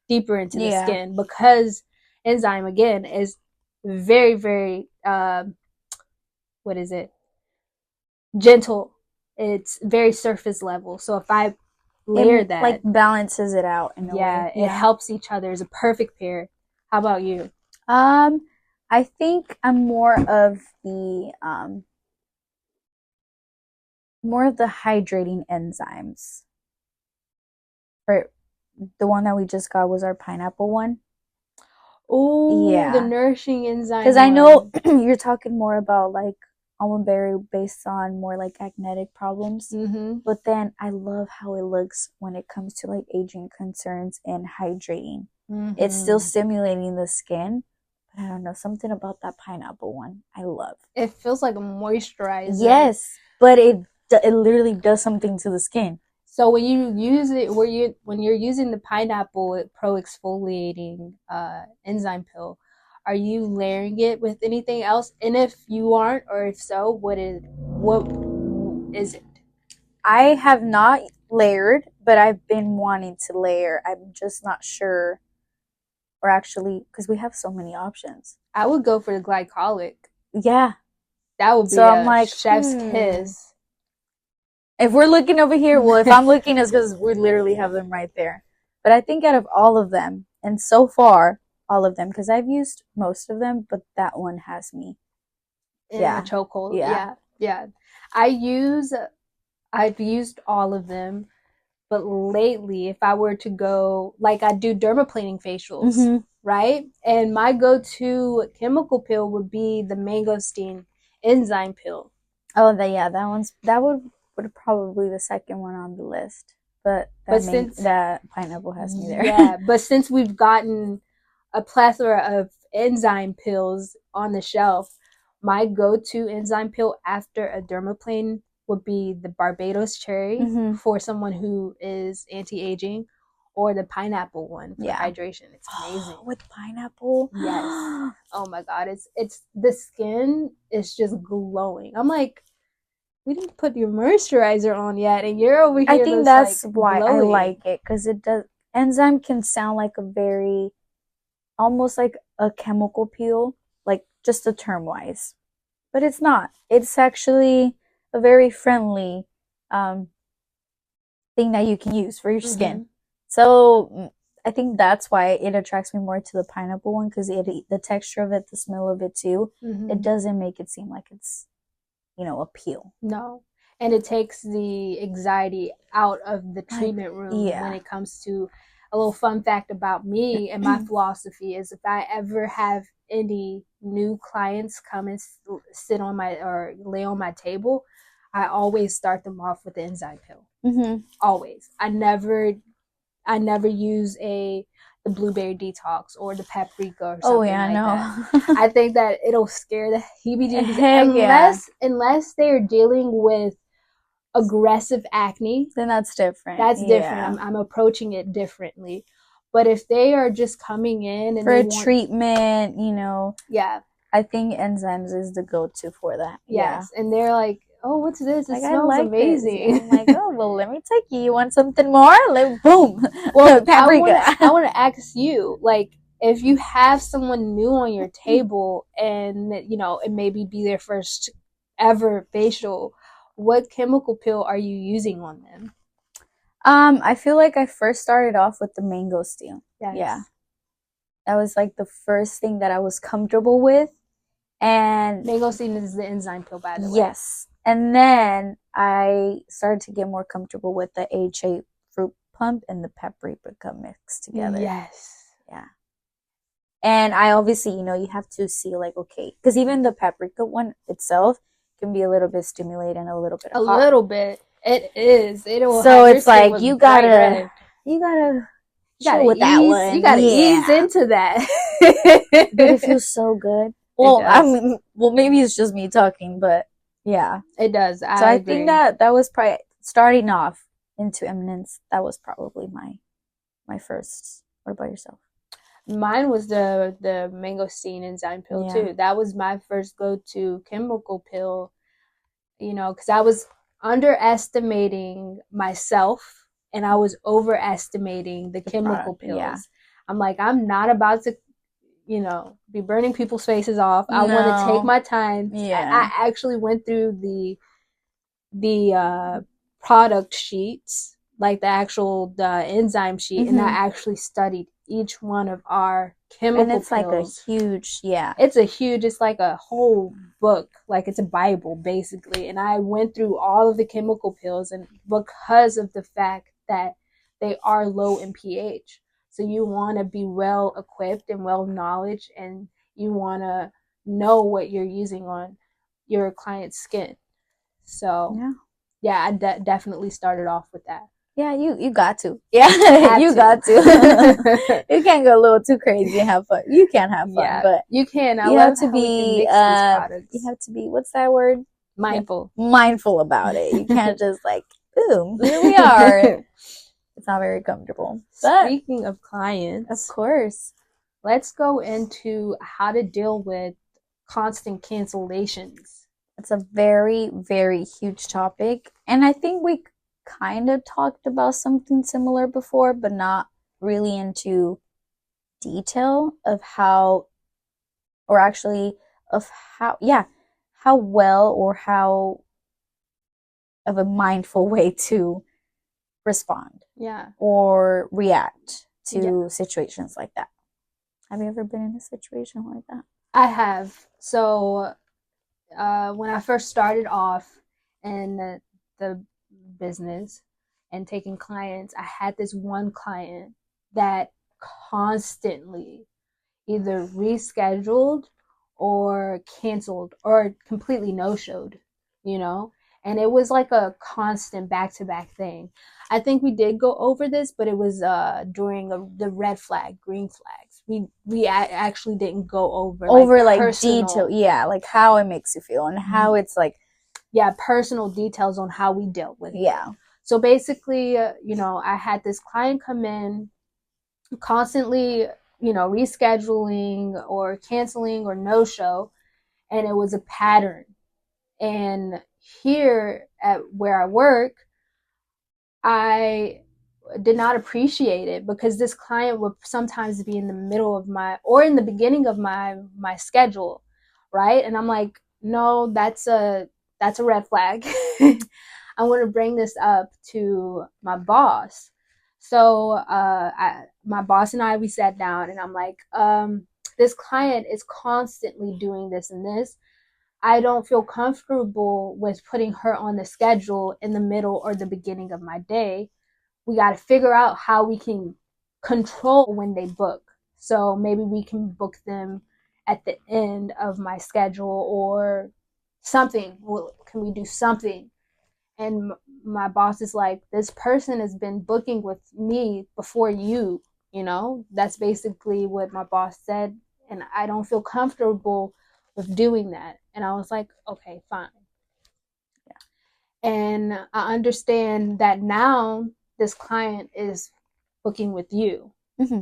deeper into the skin, because enzyme, again, is very, very, what is it? Gentle. It's very surface level. So if I layer that, like balances it out in a way. It helps each other. It's a perfect pair. How about you? I think I'm more of the hydrating enzymes. Or the one that we just got was our pineapple one. Oh, yeah. The nourishing enzyme. Because I know you're talking more about like almond berry based on more like acnetic problems. But then I love how it looks when it comes to like aging concerns and hydrating. It's still stimulating the skin. But I don't know, something about that pineapple one I love. It feels like a moisturizer. Yes, but it literally does something to the skin. So when you use it, when you're using the pineapple pro exfoliating enzyme pill, are you layering it with anything else? And if you aren't, or if so, what is it? I have not layered, but I've been wanting to layer. I'm just not sure. Or actually, because we have so many options. I would go for the glycolic. Yeah. That would be I'm like, chef's kiss. If we're looking over here, well, if I'm looking, it's because we literally have them right there. But I think out of all of them, and so far, all of them, because I've used most of them, but that one has me. In a chokehold. Yeah. I've used all of them, but lately, if I were to go, like I do dermaplaning facials, right? And my go-to chemical pill would be the mangosteen enzyme pill. Oh, that would probably the second one on the list. But that pineapple has me there. Yeah, but since we've gotten a plethora of enzyme pills on the shelf, my go-to enzyme pill after a dermaplane would be the Barbados cherry for someone who is anti-aging, or the pineapple one for hydration. It's amazing. With pineapple? Yes. Oh my God. It's the skin is just glowing. I'm like, we didn't put your moisturizer on yet, and you're over here. I think that's like why glowing. I like it, because it does. Enzyme can sound like a very, almost like a chemical peel, like just the term wise, but it's not. It's actually a very friendly thing that you can use for your skin. So I think that's why it attracts me more to the pineapple one, because the texture of it, the smell of it too, it doesn't make it seem like it's, a peel. No. And it takes the anxiety out of the treatment room when it comes to a little fun fact about me and my philosophy is, if I ever have any new clients come and sit on or lay on my table, I always start them off with the enzyme pill. Always. I never use the blueberry detox or the paprika or something that. I think that it'll scare the heebie-jeebies unless they're dealing with aggressive acne. Then that's different. That's different. I'm approaching it differently. But if they are just coming in and for a treatment, I think enzymes is the go-to for that. Yes, and they're like, oh, what's this? It smells amazing. I'm like, oh, well, let me take you. You want something more? Boom. Well, paprika. I want to ask you, like, if you have someone new on your table and, it maybe be their first ever facial, what chemical pill are you using on them? I feel like I first started off with the mangosteen. Yes. Yeah. That was like the first thing that I was comfortable with. And mangosteen is the enzyme pill, by the way. Yes. And then I started to get more comfortable with the AHA fruit pump and the paprika mixed together. Yes. Yeah. And I obviously, you have to see like, okay, because even the paprika one itself can be a little bit stimulating, a little bit hot. A little bit. It is. It will. So it's like you gotta chill with that one. You gotta ease into that. But it feels so good. Well, I mean, maybe it's just me talking, but yeah, it does. I agree. Think that was probably starting off into Eminence. That was probably my first. What about yourself? Mine was the mangosteen enzyme pill too. That was my first go-to chemical pill, because I was underestimating myself and I was overestimating the chemical pills. Yeah. I'm like, I'm not about to, be burning people's faces off. I want to take my time. Yeah. I actually went through the product sheets, like the enzyme sheet, and I actually studied each one of our chemical pills. And it's like a huge, it's like a whole book, like it's a Bible basically. And I went through all of the chemical pills, and because of the fact that they are low in pH, so you want to be well equipped and well knowledge, and you want to know what you're using on your client's skin. So yeah, I definitely started off with that. Yeah, you got to. Yeah, you got to. You can't go a little too crazy and have fun. You can have fun, but you can. You have to be. You have to be. What's that word? Mindful. Yeah, mindful about it. You can't just like, boom, here we are. It's not very comfortable. But speaking of clients, of course, let's go into how to deal with constant cancellations. It's a very, very huge topic, and I think we kind of talked about something similar before, but not really into detail of how, or actually of how well, or how of a mindful way to respond. Yeah. Or react to situations like that. Have you ever been in a situation like that? I have. So when I first started off in the business and taking clients, I had this one client that constantly either rescheduled or canceled or completely no-showed, and it was like a constant back-to-back thing. I think we did go over this, but it was during the red flag, green flags. We actually didn't go over like detail, like how it makes you feel and how it's like, personal details on how we dealt with it. Yeah. So basically, I had this client come in constantly, rescheduling or canceling or no-show, and it was a pattern. And here at where I work, I did not appreciate it because this client would sometimes be in the middle of in the beginning of my schedule, right? And I'm like, no, that's a red flag. I want to bring this up to my boss. So my boss and I, we sat down, and I'm like, this client is constantly doing this and this. I don't feel comfortable with putting her on the schedule in the middle or the beginning of my day. We got to figure out how we can control when they book. So maybe we can book them at the end of my schedule or something. Can we do something? And my boss is like, this person has been booking with me before you, That's basically what my boss said. And I don't feel comfortable with doing that. And I was like, okay, fine. Yeah. And I understand that now this client is booking with you. Mm-hmm.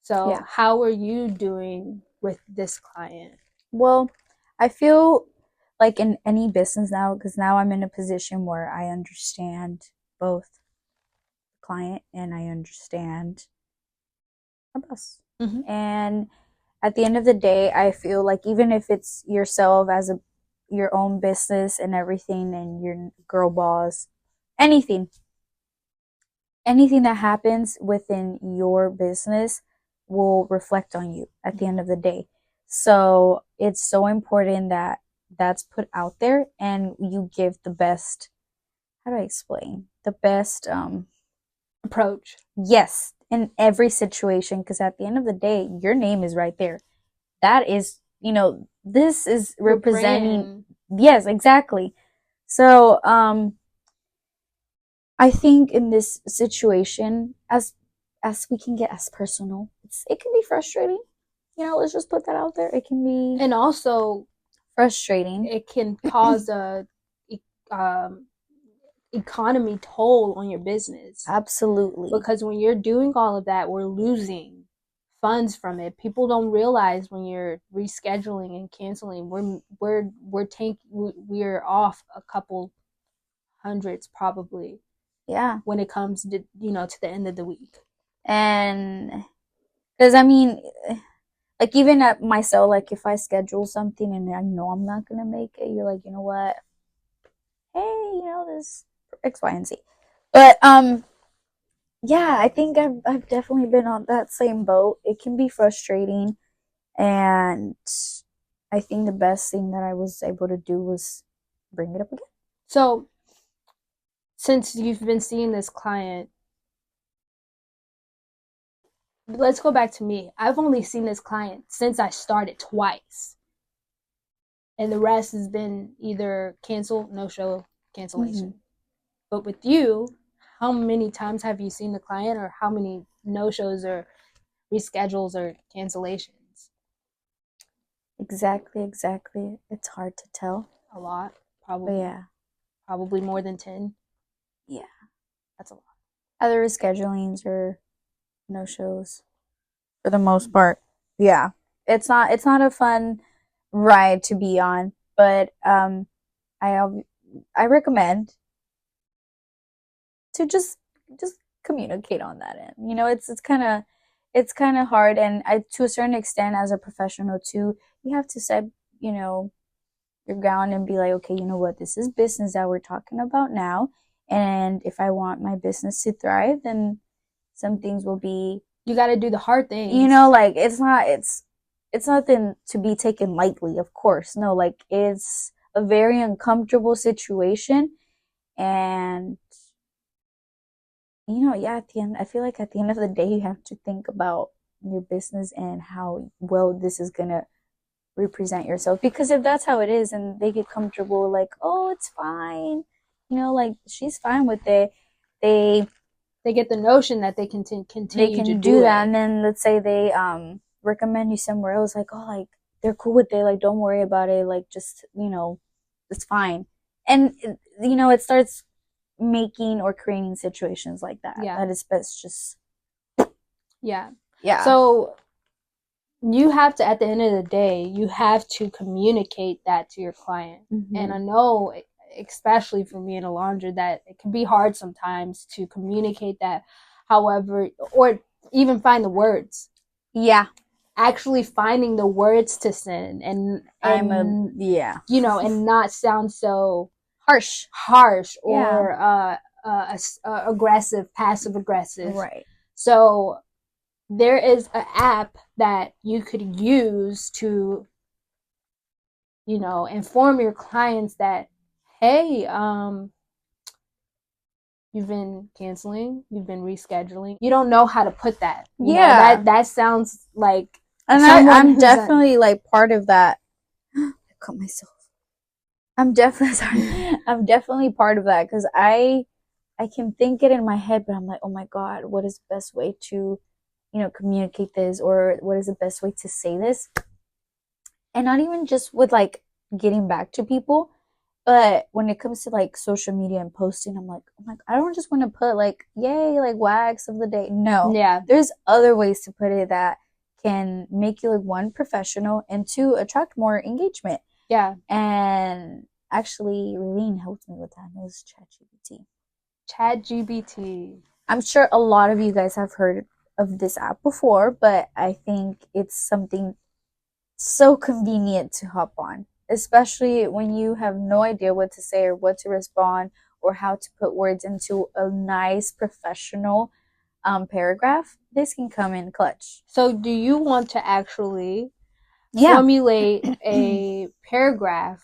So how are you doing with this client? Well, I feel like in any business now, because now I'm in a position where I understand both the client and I understand our boss. Mm-hmm. And at the end of the day, I feel like even if it's yourself as your own business and everything, and your girl boss, anything that happens within your business will reflect on you at the end of the day. So it's so important that that's put out there and you give the best, how do I explain? The best approach. Yes. in every situation, because at the end of the day, your name is right there. That is, this is representing. Yes, exactly. So, I think in this situation, as we can get as personal, it can be frustrating. Let's just put that out there. It can be, and also frustrating. It can cause a economy toll on your business. Absolutely. Because when you're doing all of that, we're losing funds from it. People don't realize when you're rescheduling and canceling, we're off a couple hundreds probably. Yeah. When it comes to to the end of the week. And because like even at myself, like if I schedule something and I know I'm not gonna make it, you're like, you know what? Hey, this X, Y, and Z. But yeah, I think I've definitely been on that same boat. It can be frustrating, and I think the best thing that I was able to do was bring it up again. So, since you've been seeing this client, let's go back to me. I've only seen this client since I started twice. And the rest has been either cancel, no show, cancellation. Mm-hmm. But with you, how many times have you seen the client, or how many no shows or reschedules or cancellations? Exactly. It's hard to tell. A lot, probably. But yeah. Probably more than 10. Yeah. That's a lot. Other reschedulings or no shows for the most part. Yeah. It's not a fun ride to be on, but I recommend to just communicate on that end. It's kind of hard, and to a certain extent as a professional too, you have to set your ground and be like, okay, you know what, this is business that we're talking about now, and if I want my business to thrive, then some things will be, you got to do the hard things. Like it's nothing to be taken lightly, of course. No, like it's a very uncomfortable situation, and yeah, at the end, I feel like at the end of the day, you have to think about your business and how well this is gonna represent yourself. Because if that's how it is, and they get comfortable, like, oh, it's fine, like she's fine with it, they get the notion that they can continue to do that, and then let's say they recommend you somewhere else, like, oh, like they're cool with it, like don't worry about it, like just it's fine, and it starts making or creating situations like that. Yeah, that is best just. Yeah. So you have to, at the end of the day, you have to communicate that to your client. Mm-hmm. And I know, especially for me in a laundry, that it can be hard sometimes to communicate that. However, or even find the words. Yeah. Actually finding the words to send and not sound so harsh or aggressive, passive aggressive. Right. So there is an app that you could use to, inform your clients that, hey, you've been canceling, you've been rescheduling. You don't know how to put that. That sounds like. And I'm definitely like part of that. I cut myself. I'm definitely part of that, because I can think it in my head, but I'm like, oh my God, what is the best way to, communicate this, or what is the best way to say this? And not even just with like getting back to people, but when it comes to like social media and posting, I'm like, oh my God, I don't just want to put like, yay, like wags of the day. No. Yeah. There's other ways to put it that can make you, like, one, professional, and two, attract more engagement. Yeah. And actually, Raylene helped me with that. And it was ChatGPT. ChatGPT. I'm sure a lot of you guys have heard of this app before, but I think it's something so convenient to hop on, especially when you have no idea what to say or what to respond or how to put words into a nice professional paragraph. This can come in clutch. So do you want to actually formulate a paragraph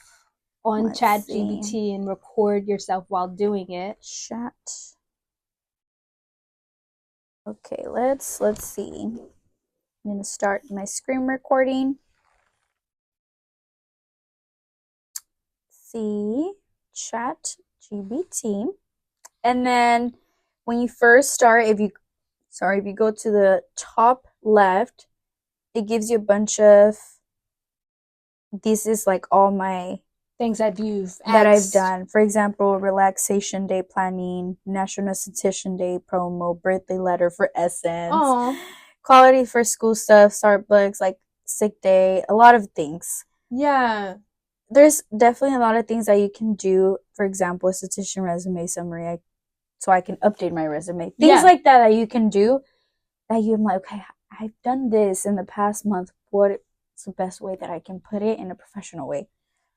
on ChatGPT and record yourself while doing it? Chat. Okay, let's see. I'm gonna start my screen recording. See, ChatGPT, and then when you first start, if you go to the top left, it gives you a bunch of. This is like all my things that I've done. For example, relaxation day planning, National Esthetician Day promo, birthday letter for Essence, Aww. quality for school stuff, Starbucks, like sick day, a lot of things. Yeah. There's definitely a lot of things that you can do. For example, esthetician resume summary, so I can update my resume. Things like that you can do that you're like, okay, I've done this in the past month. What's the best way that I can put it in a professional way?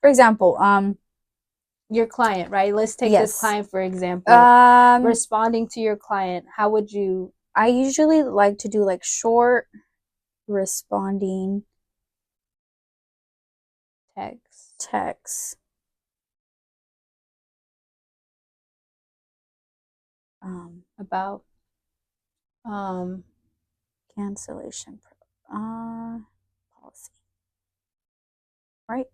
For example, your client, right? Let's take this client for example. Responding to your client, how would you? I usually like to do like short responding text. About cancellation policy, right?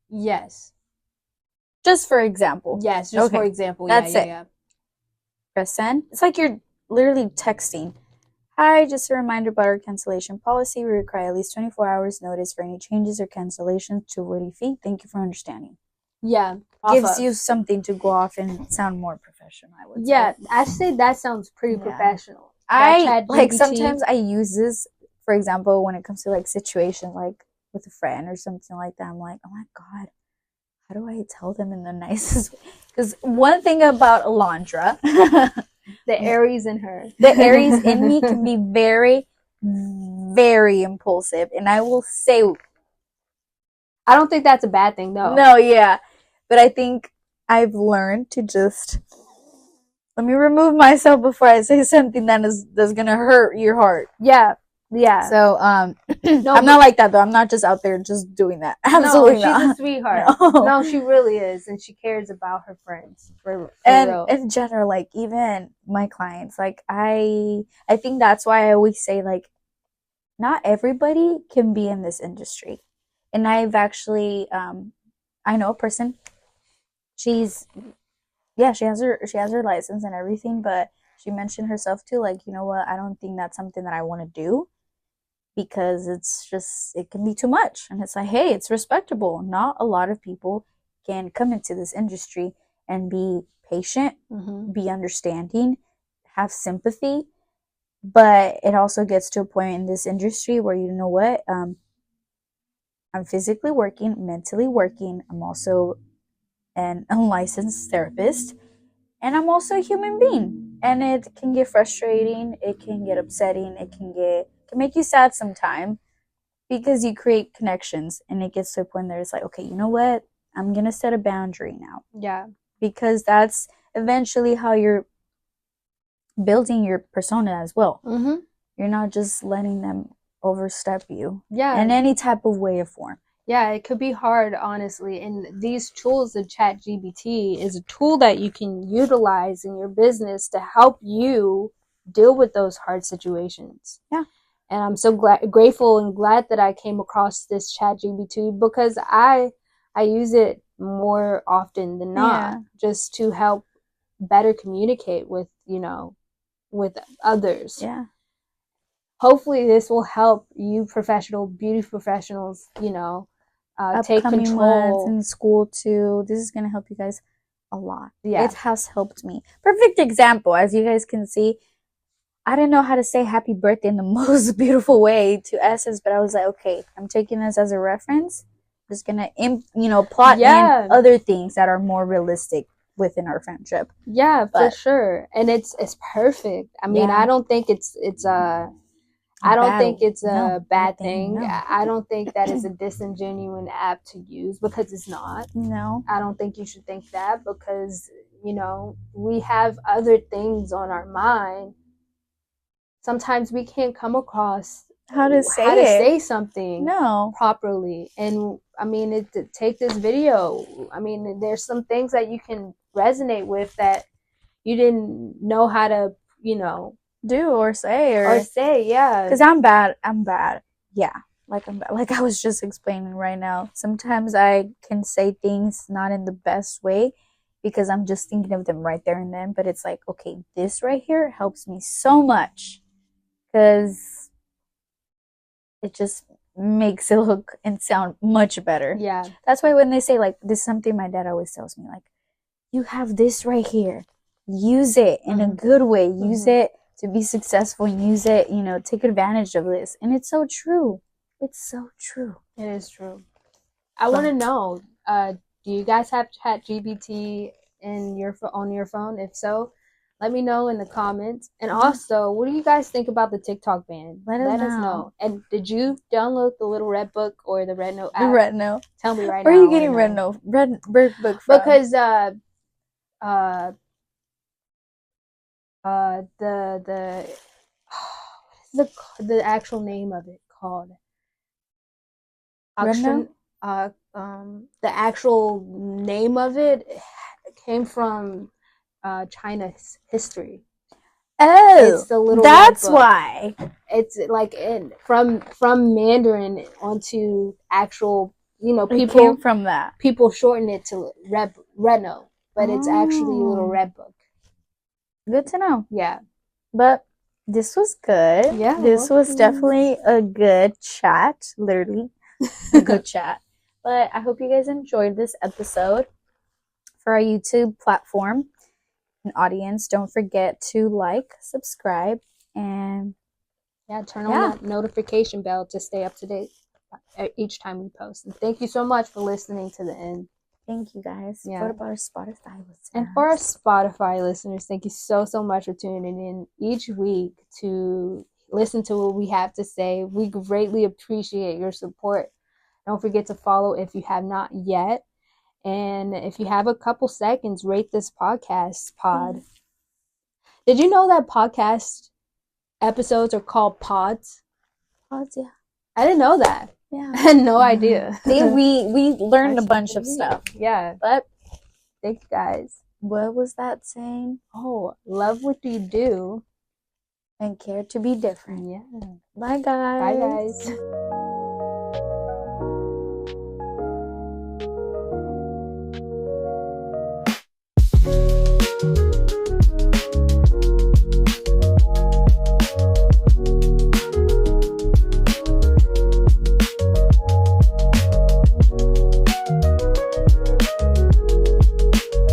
Yes. Just for example. Yes, just for example. That's it. Yeah. Press send. It's like you're literally texting. Hi, just a reminder about our cancellation policy. We require at least 24 hours notice for any changes or cancellations to avoid a fee. Thank you for understanding. Yeah. Gives you something to go off and sound more professional, I would say. Yeah, I say that sounds pretty professional. I like sometimes I use this, for example, when it comes to like situation like with a friend or something like that. I'm like, oh my God, how do I tell them in the nicest way? Because one thing about Alondra, the Aries in her, the Aries in me can be very, very impulsive. And I will say, I don't think that's a bad thing though. No, yeah. But I think I've learned to just let me remove myself before I say something that's gonna hurt your heart. Yeah. Yeah. So no, I'm not like that though. I'm not just out there just doing that. Absolutely not. She's a sweetheart. No, she really is, and she cares about her friends. For real. In general, like even my clients, like I think that's why I always say like not everybody can be in this industry. And I've actually I know a person. She has her license and everything, but she mentioned herself too, like, you know what, I don't think that's something that I want to do because it can be too much. And it's like, hey, it's respectable. Not a lot of people can come into this industry and be patient, be understanding, have sympathy. But it also gets to a point in this industry where, you know what, I'm physically working, mentally working. I'm also an unlicensed therapist, and I'm also a human being. And it can get frustrating, it can get upsetting, it can make you sad sometimes because you create connections, and it gets to a point where it's like, okay, you know what? I'm gonna set a boundary now. Yeah. Because that's eventually how you're building your persona as well. Mm-hmm. You're not just letting them overstep you. Yeah. In any type of way or form. Yeah, it could be hard, honestly. And these tools of ChatGPT is a tool that you can utilize in your business to help you deal with those hard situations. Yeah. And I'm so grateful and glad that I came across this ChatGPT because I use it more often than not just to help better communicate with, with others. Yeah. Hopefully this will help you beauty professionals, take control in school too. This is going to help you guys a lot. Yeah. It has helped me. Perfect example. As you guys can see, I didn't know how to say happy birthday in the most beautiful way to Essence, but I was like, okay, I'm taking this as a reference. I'm just going to, plot in other things that are more realistic within our friendship. Yeah, for sure. And it's perfect. I mean, I don't think it's a bad thing. No. I don't think that is a disingenuous app to use because it's not. No. I don't think you should think that because, we have other things on our mind. Sometimes we can't come across how to say something properly. And I mean, take this video. I mean, there's some things that you can resonate with that you didn't know how to, do or say yeah. Because I'm bad. Yeah. Like I was just explaining right now. Sometimes I can say things not in the best way because I'm just thinking of them right there and then. But it's like, okay, this right here helps me so much because it just makes it look and sound much better. Yeah. That's why when they say, like, this is something my dad always tells me, like, you have this right here. Use it in a good way. Use it to be successful. Use it, take advantage of this. And it's so true. It's so true. It is true. I want to know, do you guys have ChatGPT on your phone? If so, let me know in the comments. And also, what do you guys think about the TikTok ban? Let us know. And did you download the little Red Book or the Red Note app? The Red Note. Tell me right now. Where are you getting Red Note? Red Book from? Because the actual name of it called? Red Note? The actual name of it came from China's history. Oh, it's the little that's why. It's like from Mandarin onto actual, people. It came from that. People shorten it to Red Note, but it's actually a little Red Book. Good to know. Yeah. But this was good. Yeah. This was definitely a good chat. Literally, a good chat. But I hope you guys enjoyed this episode. For our YouTube platform and audience, don't forget to like, subscribe, and turn on that notification bell to stay up to date each time we post. And thank you so much for listening to the end. Thank you guys. Yeah. What about our Spotify listeners? And for our Spotify listeners, thank you so much for tuning in each week to listen to what we have to say. We greatly appreciate your support. Don't forget to follow if you have not yet. And if you have a couple seconds, rate this podcast pod. Did you know that podcast episodes are called pods? Pods, yeah. I didn't know that. Yeah. I had no idea. we learned a bunch of stuff. Yeah. But thank you guys. What was that saying? Oh, love what you do and care to be different. Yeah. Bye guys. Bye guys.